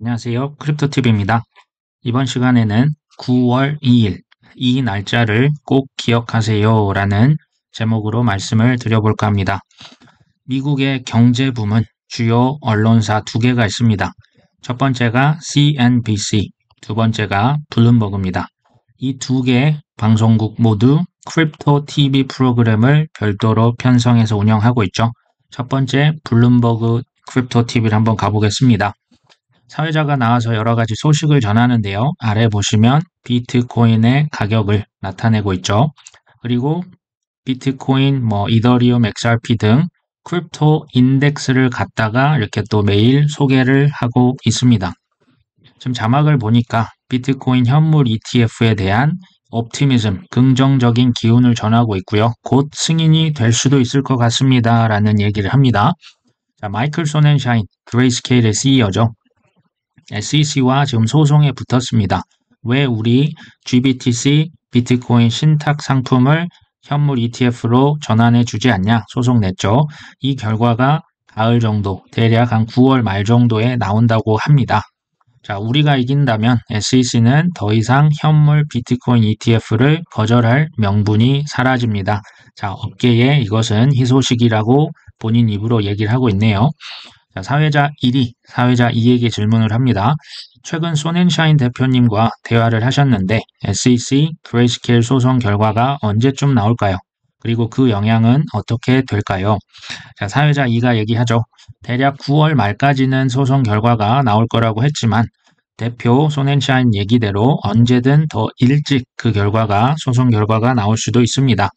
안녕하세요. 크립토TV입니다. 이번 시간에는 9월 2일, 이 날짜를 꼭 기억하세요 라는 제목으로 말씀을 드려볼까 합니다. 미국의 경제 붐은 주요 언론사 두 개가 있습니다. 첫 번째가 CNBC, 두 번째가 블룸버그입니다. 이 두 개 방송국 모두 크립토 TV 프로그램을 별도로 편성해서 운영하고 있죠. 첫 번째 블룸버그 크립토 TV를 한번 가보겠습니다. 사회자가 나와서 여러 가지 소식을 전하는데요. 아래 보시면 비트코인의 가격을 나타내고 있죠. 그리고 비트코인, 이더리움, XRP 등 크립토 인덱스를 갖다가 이렇게 또 매일 소개를 하고 있습니다. 지금 자막을 보니까 비트코인 현물 ETF에 대한 옵티미즘, 긍정적인 기운을 전하고 있고요. 곧 승인이 될 수도 있을 것 같습니다. 라는 얘기를 합니다. 자, 마이클 소넨샤인, 그레이스케일의 CEO죠. SEC와 지금 소송에 붙었습니다. 왜 우리 GBTC 비트코인 신탁 상품을 현물 ETF로 전환해 주지 않냐 소송 냈죠. 이 결과가 가을 정도, 대략 한 9월 말 정도에 나온다고 합니다. 자, 우리가 이긴다면 SEC는 더 이상 현물 비트코인 ETF를 거절할 명분이 사라집니다. 자, 업계에 이것은 희소식이라고 본인 입으로 얘기를 하고 있네요. 자, 사회자 1위, 사회자 2에게 질문을 합니다. 최근 소넨샤인 대표님과 대화를 하셨는데 SEC 그레이스케일 소송 결과가 언제쯤 나올까요? 그리고 그 영향은 어떻게 될까요? 자, 사회자 2가 얘기하죠. 대략 9월 말까지는 소송 결과가 나올 거라고 했지만 대표 소넨샤인 얘기대로 언제든 더 일찍 그 결과가 소송 결과가 나올 수도 있습니다.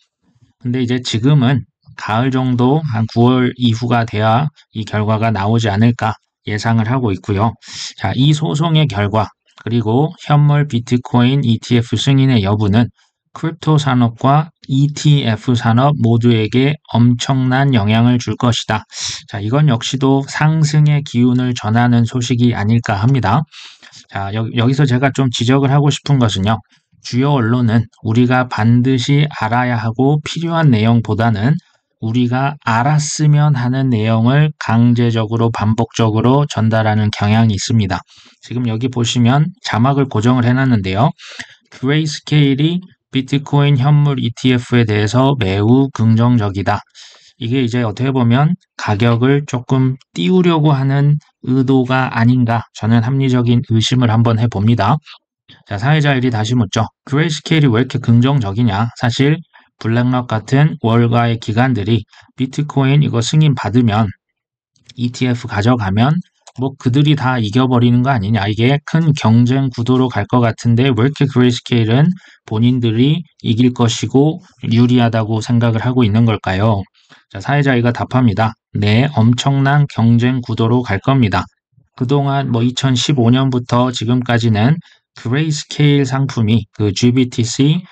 근데 이제 지금은 가을 정도 한 9월 이후가 돼야 이 결과가 나오지 않을까 예상을 하고 있고요. 자, 이 소송의 결과 그리고 현물 비트코인 ETF 승인의 여부는 크립토 산업과 ETF 산업 모두에게 엄청난 영향을 줄 것이다. 자, 이건 역시도 상승의 기운을 전하는 소식이 아닐까 합니다. 자, 여기서 제가 좀 지적을 하고 싶은 것은요. 주요 언론은 우리가 반드시 알아야 하고 필요한 내용보다는 우리가 알았으면 하는 내용을 강제적으로 반복적으로 전달하는 경향이 있습니다. 지금 여기 보시면 자막을 고정을 해놨는데요. 그레이스케일이 비트코인 현물 ETF에 대해서 매우 긍정적이다. 이게 이제 어떻게 보면 가격을 조금 띄우려고 하는 의도가 아닌가 저는 합리적인 의심을 한번 해봅니다. 자, 사회자 1이 다시 묻죠. 그레이스케일이 왜 이렇게 긍정적이냐? 사실 블랙락 같은 월가의 기관들이 비트코인 이거 승인 받으면 ETF 가져가면 그들이 다 이겨버리는 거 아니냐. 이게 큰 경쟁 구도로 갈 것 같은데 왜 이렇게 그레이스케일은 본인들이 이길 것이고 유리하다고 생각을 하고 있는 걸까요? 자, 사회자가 답합니다. 네, 엄청난 경쟁 구도로 갈 겁니다. 그동안 2015년부터 지금까지는 그레이스케일 상품이 그 GBTC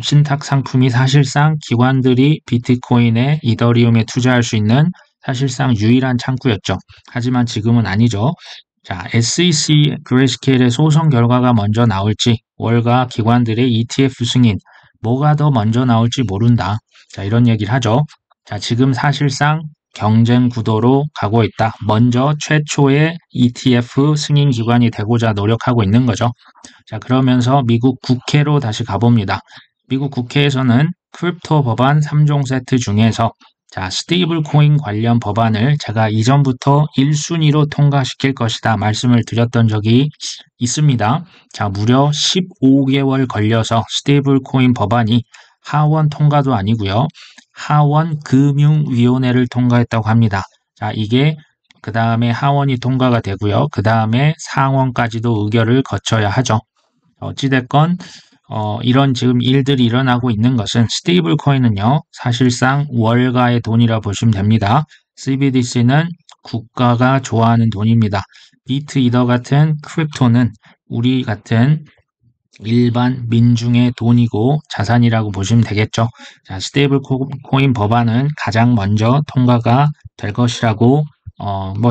신탁 상품이 사실상 기관들이 비트코인에 이더리움에 투자할 수 있는 사실상 유일한 창구였죠. 하지만 지금은 아니죠. 자, SEC 그레이스케일의 소송 결과가 먼저 나올지 월가 기관들의 ETF 승인 뭐가 더 먼저 나올지 모른다. 자, 이런 얘기를 하죠. 자, 지금 사실상 경쟁 구도로 가고 있다. 먼저 최초의 ETF 승인 기관이 되고자 노력하고 있는 거죠. 자, 그러면서 미국 국회로 다시 가봅니다. 미국 국회에서는 크립토 법안 3종 세트 중에서 자, 스테이블 코인 관련 법안을 제가 이전부터 1순위로 통과시킬 것이다 말씀을 드렸던 적이 있습니다. 자, 무려 15개월 걸려서 스테이블 코인 법안이 하원 통과도 아니고요. 하원 금융위원회를 통과했다고 합니다. 자, 이게 그 다음에 하원이 통과가 되고요. 그 다음에 상원까지도 의결을 거쳐야 하죠. 어찌됐건 이런 지금 일들이 일어나고 있는 것은 스테이블 코인은요. 사실상 월가의 돈이라 보시면 됩니다. CBDC는 국가가 좋아하는 돈입니다. 비트 이더 같은 크립토는 우리 같은 일반 민중의 돈이고 자산이라고 보시면 되겠죠. 자, 스테이블 코인 법안은 가장 먼저 통과가 될 것이라고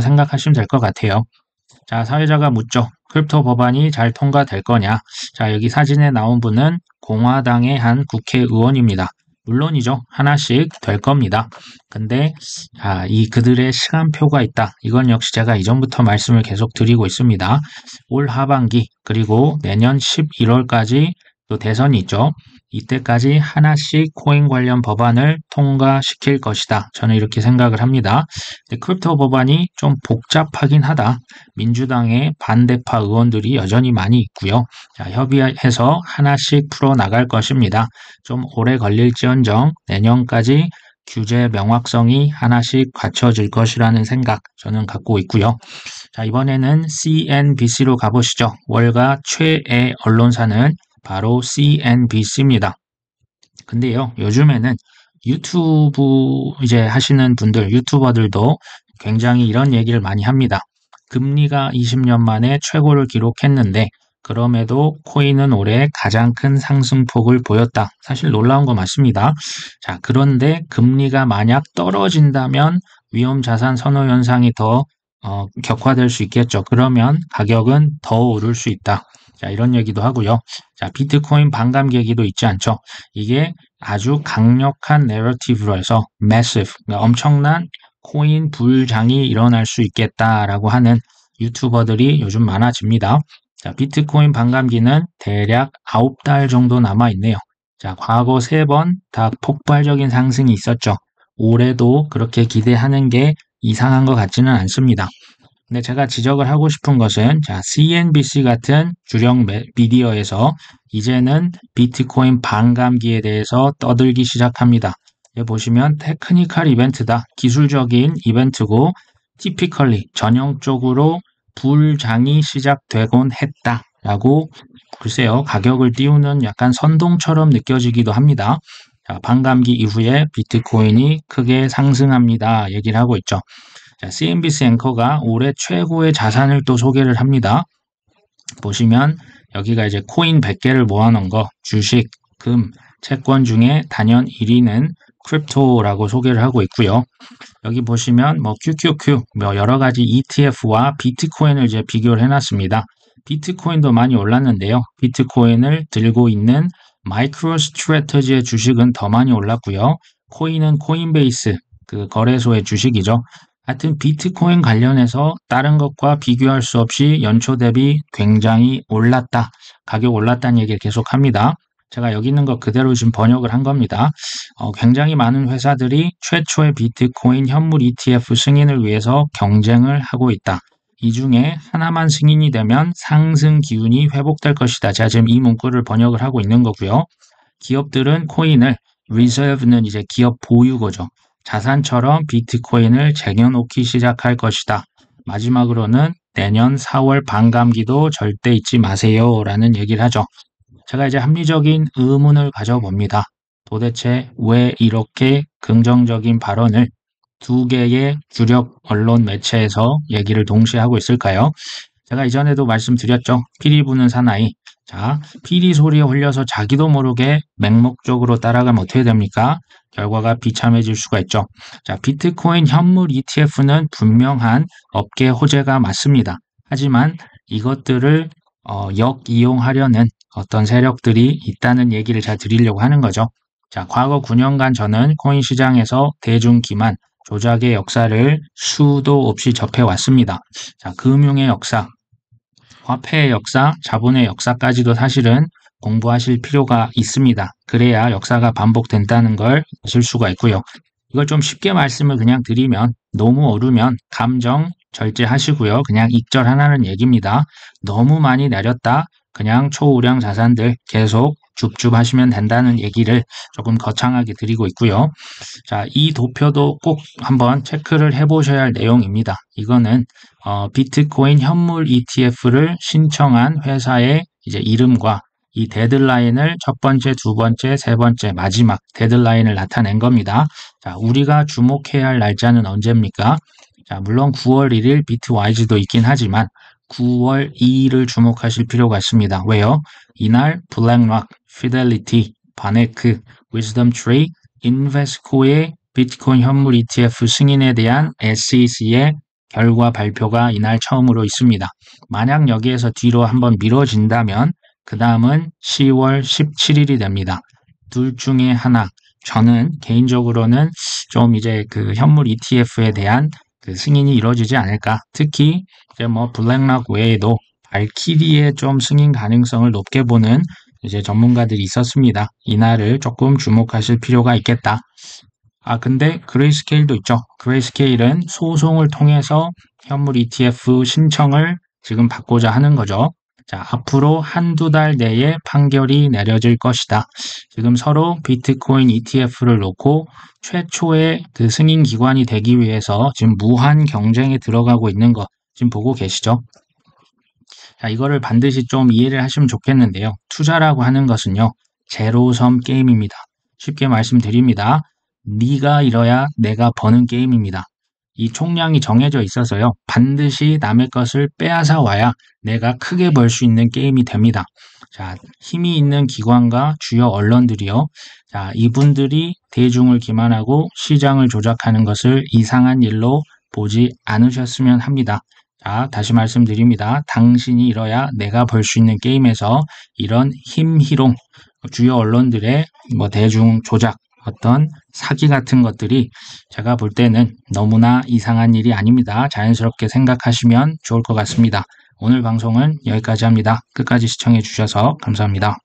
생각하시면 될 것 같아요. 자, 사회자가 묻죠. 크립토 법안이 잘 통과될 거냐? 자, 여기 사진에 나온 분은 공화당의 한 국회의원입니다. 물론이죠. 하나씩 될 겁니다. 근데 이 그들의 시간표가 있다. 이건 역시 제가 이전부터 말씀을 계속 드리고 있습니다. 올 하반기 그리고 내년 11월까지 또 대선이 있죠. 이때까지 하나씩 코인 관련 법안을 통과시킬 것이다. 저는 이렇게 생각을 합니다. 근데 크립토 법안이 좀 복잡하긴 하다. 민주당의 반대파 의원들이 여전히 많이 있고요. 협의해서 하나씩 풀어나갈 것입니다. 좀 오래 걸릴지언정 내년까지 규제 명확성이 하나씩 갖춰질 것이라는 생각 저는 갖고 있고요. 자, 이번에는 CNBC로 가보시죠. 월가 최애 언론사는 바로 CNBC입니다. 근데요, 요즘에는 유튜브 이제 하시는 분들, 유튜버들도 굉장히 이런 얘기를 많이 합니다. 금리가 20년 만에 최고를 기록했는데 그럼에도 코인은 올해 가장 큰 상승폭을 보였다. 사실 놀라운 거 맞습니다. 자, 그런데 금리가 만약 떨어진다면 위험자산 선호 현상이 더 격화될 수 있겠죠. 그러면 가격은 더 오를 수 있다. 자, 이런 얘기도 하고요. 자, 비트코인 반감 계기도 있지 않죠. 이게 아주 강력한 내러티브로 해서 massive, 그러니까 엄청난 코인 불장이 일어날 수 있겠다라고 하는 유튜버들이 요즘 많아집니다. 자, 비트코인 반감기는 대략 9달 정도 남아있네요. 자, 과거 3번 다 폭발적인 상승이 있었죠. 올해도 그렇게 기대하는 게 이상한 것 같지는 않습니다. 근데 제가 지적을 하고 싶은 것은 자, CNBC 같은 주력 미디어에서 이제는 비트코인 반감기에 대해서 떠들기 시작합니다. 여기 보시면 테크니컬 이벤트다. 기술적인 이벤트고 티피컬리 전형적으로 불장이 시작되곤 했다라고 글쎄요. 가격을 띄우는 약간 선동처럼 느껴지기도 합니다. 자, 반감기 이후에 비트코인이 크게 상승합니다. 얘기를 하고 있죠. 자, CNBC 앵커가 올해 최고의 자산을 또 소개를 합니다. 보시면 여기가 이제 코인 100개를 모아놓은 거, 주식, 금, 채권 중에 단연 1위는 크립토라고 소개를 하고 있고요. 여기 보시면 뭐 QQQ, 여러 가지 ETF와 비트코인을 이제 비교를 해놨습니다. 비트코인도 많이 올랐는데요. 비트코인을 들고 있는 마이크로 스트래터지의 주식은 더 많이 올랐고요. 코인은 코인베이스, 그 거래소의 주식이죠. 하여튼 비트코인 관련해서 다른 것과 비교할 수 없이 연초 대비 굉장히 올랐다. 가격 올랐다는 얘기를 계속합니다. 제가 여기 있는 거 그대로 지금 번역을 한 겁니다. 굉장히 많은 회사들이 최초의 비트코인 현물 ETF 승인을 위해서 경쟁을 하고 있다. 이 중에 하나만 승인이 되면 상승 기운이 회복될 것이다. 제가 지금 이 문구를 번역을 하고 있는 거고요. 기업들은 코인을, reserve는 이제 기업 보유고죠. 자산처럼 비트코인을 쟁여놓기 시작할 것이다. 마지막으로는 내년 4월 반감기도 절대 잊지 마세요. 라는 얘기를 하죠. 제가 이제 합리적인 의문을 가져봅니다. 도대체 왜 이렇게 긍정적인 발언을 두 개의 주력 언론 매체에서 얘기를 동시에 하고 있을까요? 제가 이전에도 말씀드렸죠. 피리 부는 사나이. 자, 피리 소리에 홀려서 자기도 모르게 맹목적으로 따라가면 어떻게 됩니까? 결과가 비참해질 수가 있죠. 자, 비트코인 현물 ETF는 분명한 업계 호재가 맞습니다. 하지만 이것들을 역이용하려는 어떤 세력들이 있다는 얘기를 잘 드리려고 하는 거죠. 자, 과거 9년간 저는 코인 시장에서 대중 기만, 조작의 역사를 수도 없이 접해왔습니다. 자, 금융의 역사, 화폐의 역사, 자본의 역사까지도 사실은 공부하실 필요가 있습니다. 그래야 역사가 반복된다는 걸 아실 수가 있고요. 이걸 좀 쉽게 말씀을 그냥 드리면 너무 어려우면 감정 절제하시고요. 그냥 익절하라는 얘기입니다. 너무 많이 내렸다. 그냥 초우량 자산들 계속 줍줍 하시면 된다는 얘기를 조금 거창하게 드리고 있고요. 자, 이 도표도 꼭 한번 체크를 해보셔야 할 내용입니다. 이거는 비트코인 현물 ETF를 신청한 회사의 이제 이름과 이 데드라인을 첫 번째, 두 번째, 세 번째, 마지막 데드라인을 나타낸 겁니다. 자, 우리가 주목해야 할 날짜는 언제입니까? 자, 물론 9월 1일 비트와이즈도 있긴 하지만 9월 2일을 주목하실 필요가 있습니다. 왜요? 이날 블랙락, 피델리티, 바네크, 위즈덤 트리, 인베스코의 비트코인 현물 ETF 승인에 대한 SEC의 결과 발표가 이날 처음으로 있습니다. 만약 여기에서 뒤로 한번 미뤄진다면 그 다음은 10월 17일이 됩니다. 둘 중에 하나, 저는 개인적으로는 좀 이제 그 현물 ETF에 대한 그 승인이 이루어지지 않을까. 특히 이제 뭐 블랙락 외에도 발키리의 좀 승인 가능성을 높게 보는 이제 전문가들이 있었습니다. 이날을 조금 주목하실 필요가 있겠다. 근데 그레이스케일도 있죠. 그레이스케일은 소송을 통해서 현물 ETF 신청을 지금 받고자 하는 거죠. 자, 앞으로 한두 달 내에 판결이 내려질 것이다. 지금 서로 비트코인 ETF를 놓고 최초의 그 승인 기관이 되기 위해서 지금 무한 경쟁에 들어가고 있는 거 지금 보고 계시죠? 자, 이거를 반드시 좀 이해를 하시면 좋겠는데요. 투자라고 하는 것은요, 제로섬 게임입니다. 쉽게 말씀드립니다. 네가 잃어야 내가 버는 게임입니다. 이 총량이 정해져 있어서요, 반드시 남의 것을 빼앗아 와야 내가 크게 벌 수 있는 게임이 됩니다. 자, 힘이 있는 기관과 주요 언론들이요, 자, 이분들이 대중을 기만하고 시장을 조작하는 것을 이상한 일로 보지 않으셨으면 합니다. 자, 다시 말씀드립니다. 당신이 잃어야 내가 벌 수 있는 게임에서 이런 힘희롱, 주요 언론들의 뭐 대중 조작, 어떤 사기 같은 것들이 제가 볼 때는 너무나 이상한 일이 아닙니다. 자연스럽게 생각하시면 좋을 것 같습니다. 오늘 방송은 여기까지 합니다. 끝까지 시청해 주셔서 감사합니다.